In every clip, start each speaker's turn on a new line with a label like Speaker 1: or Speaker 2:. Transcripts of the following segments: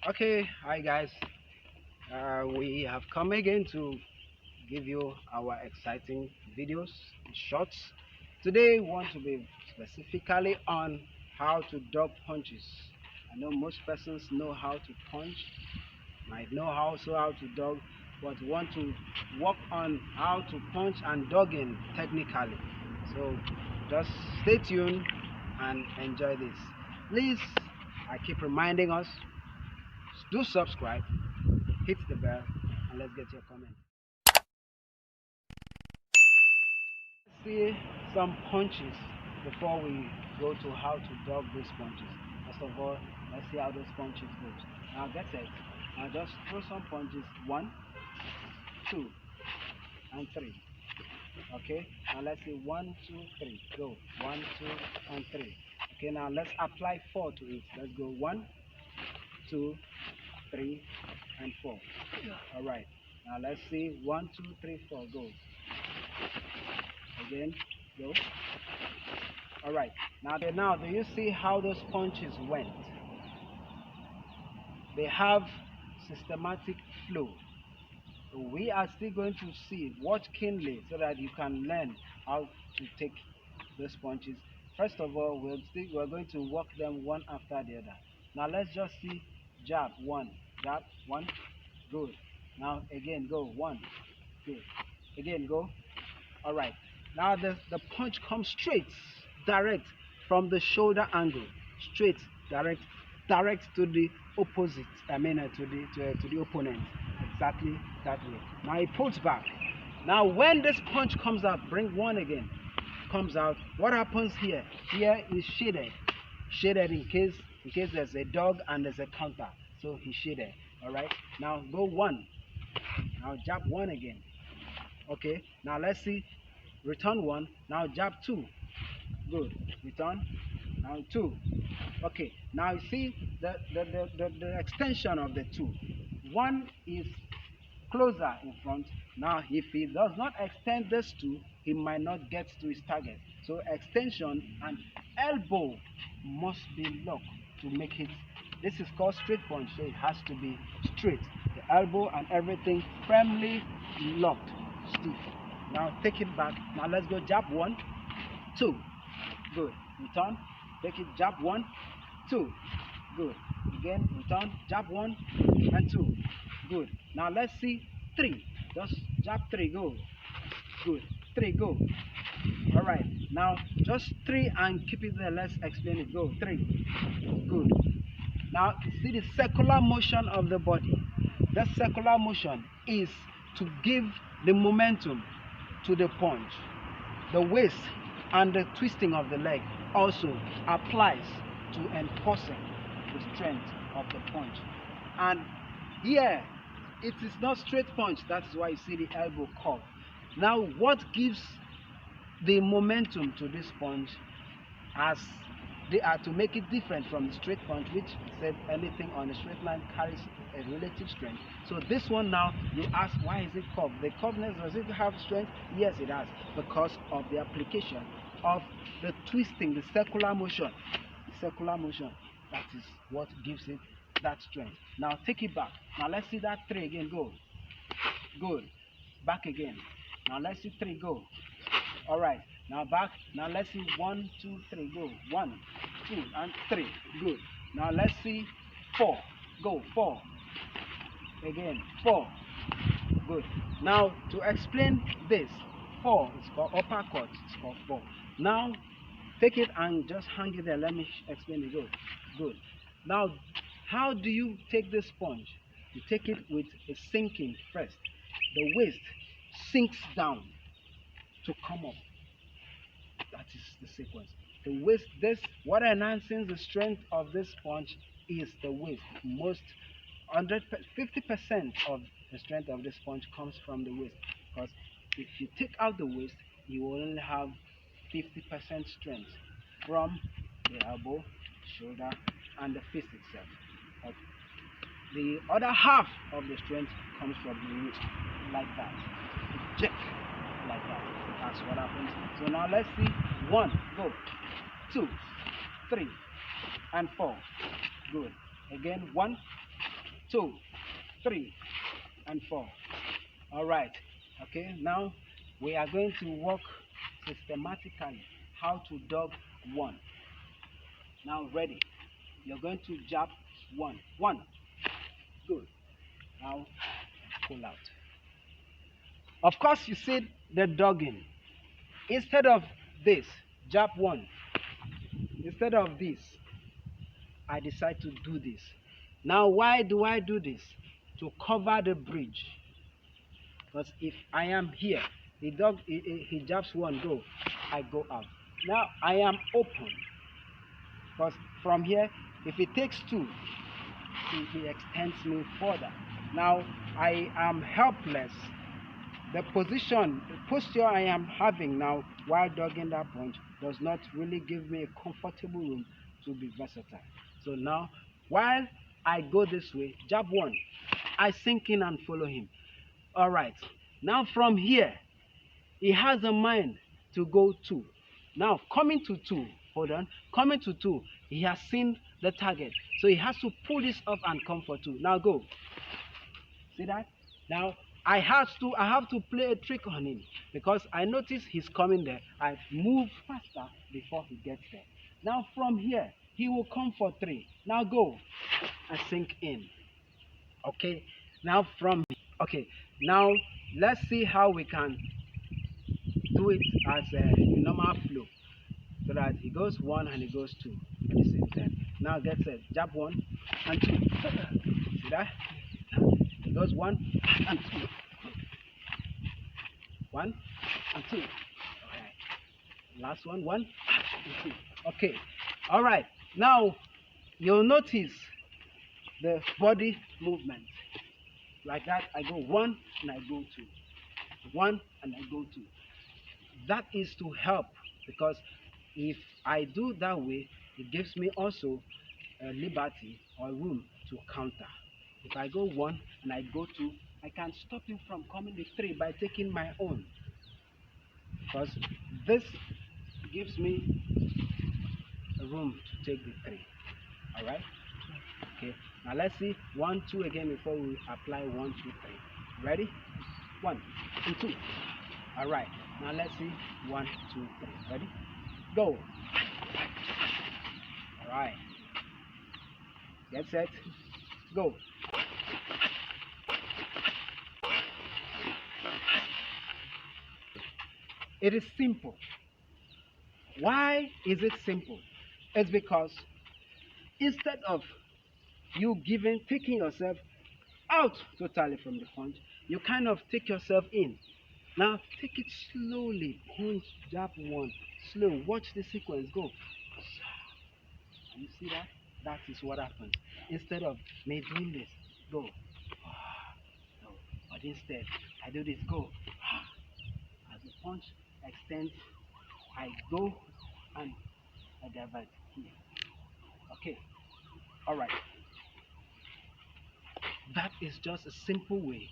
Speaker 1: Okay, hi guys. We have come again to give you our exciting videos, shorts. Today, we want to be specifically on how to dog punches. I know most persons know how to punch, might know also how to dog, but want to work on how to punch and dogging technically. So just stay tuned and enjoy this. Please, I keep reminding us, do subscribe, hit the bell, and let's get your comment. See some punches before we go to how to dog these punches. First of all, let's see how those punches goes. Now get it. Now just throw some punches. One, two, and three. Okay. Now let's see one, two, three. Go. One, two, and three. Okay. Now let's apply four to it. Let's go. One, two, three, and four. All right. Now let's see one, two, three, four. Go. Again. Go. All right. Now, do you see how those punches went? They have systematic flow. So we are still going to see, watch keenly so that you can learn how to take those punches. First of all, we're going to work them one after the other. Now let's just see jab one, good. Now again, go one, good. Again, go. All right. Now the punch comes straight, direct from the shoulder angle, straight, direct to the opposite. I mean to the opponent, exactly that way. Now he pulls back. Now when this punch comes out, bring one again. Comes out. What happens here? Here is shaded in case there's a dog and there's a counter. So he's shaded. All right. Now go one. Now jab one again. Okay, now let's see. Return one. Now jab two. Good. Return. Now two. Okay. Now you see the extension of the two. One is closer in front. Now if he does not extend this two, he might not get to his target. So extension and elbow must be locked to make it. This is called straight punch, so it has to be straight. The elbow and everything firmly locked, stiff. Now take it back. Now let's go jab one, two, good. Return, take it, jab one, two, good. Again, return, jab one and two, good. Now let's see three. Just jab three, go. Good. Three, go. All right. Now just three and keep it there. Let's explain it. Go. Three. Good. Now see the circular motion of the body. That circular motion is to give the momentum to the punch. The waist and the twisting of the leg also applies to enforcing the strength of the punch. And here, it is not straight punch. That's why you see the elbow curve. Now, what gives the momentum to this punch, as they are to make it different from the straight punch, which said anything on a straight line carries a relative strength. So this one now, you ask, why is it curved? The curvedness, does it have strength? Yes, it has, because of the application of the twisting, the circular motion. The circular motion, that is what gives it that strength. Now take it back. Now let's see that three again. Go. Good. Back again. Now let's see three. Go. All right. Now back. Now let's see one, two, three. Go. One, two, and three. Good. Now let's see four. Go. Four. Again. Four. Good. Now to explain this, four is called uppercut. It's called four. Now take it and just hang it there. Let me explain it. Good. Good. Now, how do you take this punch? You take it with a sinking first. The waist sinks down to come up. That is the sequence. The waist, this what enhances the strength of this punch is the waist. Most 50% of the strength of this punch comes from the waist. Because if you take out the waist, you will only have 50% strength from the elbow, shoulder, and the fist itself. But the other half of the strength comes from the wrist, like that. Check, like that. That's what happens. So now let's see. One, go. Two, three, and four. Good. Again, one, 2, 3, and 4. All right. Okay, now we are going to work systematically how to dog 1. Now ready. You're going to jab 1. 1. Good. Now pull out. Of course, you see the dogging. Instead of this, jab 1. Instead of this, I decide to do this. Now, why do I do this? To cover the bridge. Because if I am here, he jabs 1, go, I go out. Now I am open. Because from here, if he takes 2, he extends me further. Now I am helpless. The posture I am having now while dogging that punch does not really give me a comfortable room to be versatile. So now, while I go this way, jab 1, I sink in and follow him. All right. Now from here, he has a mind to go 2. Now coming to 2, hold on, coming to 2, he has seen the target. So he has to pull this up and come for 2. Now go. See that? Now I have to play a trick on him because I notice he's coming there. I move faster before he gets there. Now from here, he will come for 3. Now go. I sink in. Okay. Now now let's see how we can do it as a normal flow so that he goes 1 and he goes 2 at the same time. Now get set. Jab 1 and 2. See that? He goes 1 and 2. 1 and 2. Alright. Last one, 1 and 2. Okay. Alright. Now you'll notice the body movement. Like that, I go 1 and I go 2. 1 and I go 2. That is to help, because if I do that way, it gives me also a liberty or room to counter. If I go 1 and I go 2, I can stop him from coming with 3 by taking my own, because this gives me a room to take the 3. All right. Okay. Now let's see 1, 2 again before we apply 1, 2, 3. Ready? 1 and 2. All right. Now let's see 1, 2, 3. Ready? Go. All right. Get set. Go. It is simple. Why is it simple? It's because instead of you taking yourself out totally from the punch, you kind of take yourself in. Now take it slowly. Punch, jab 1, slow. Watch the sequence. Go. You see that? That is what happens. Instead of me doing this, go. No. But instead, I do this. Go. As the punch extends, I go and I divert here. Okay. All right. That is just a simple way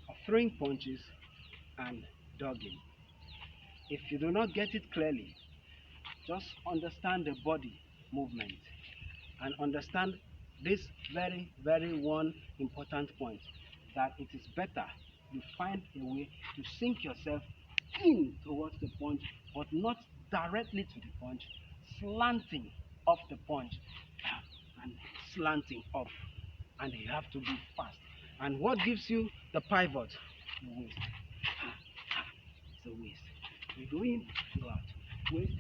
Speaker 1: of throwing punches and dogging. If you do not get it clearly, just understand the body movement and understand this very, very one important point, that it is better you find a way to sink yourself in towards the punch, but not directly to the punch, slanting off the punch and slanting off, and you have to be fast. And what gives you the pivot? The waist. It's the waist. We go in, go out. Waist.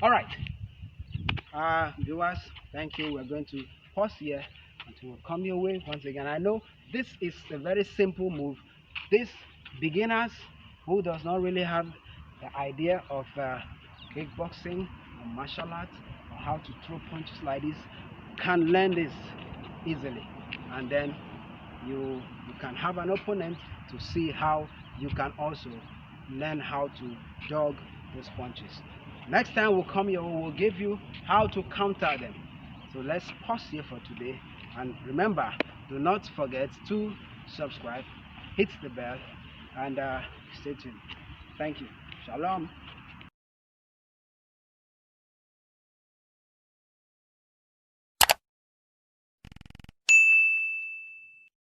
Speaker 1: All right. Viewers, thank you. We're going to pause here until we come your way once again. I know this is a very simple move. These beginners who does not really have the idea of kickboxing or martial arts or how to throw punches like this can learn this easily, and then you can have an opponent to see how you can also learn how to dog those punches. Next time we'll come here, we'll give you how to counter them. So let's pause here for today, and remember, do not forget to subscribe, hit the bell, and stay tuned. Thank you. Shalom.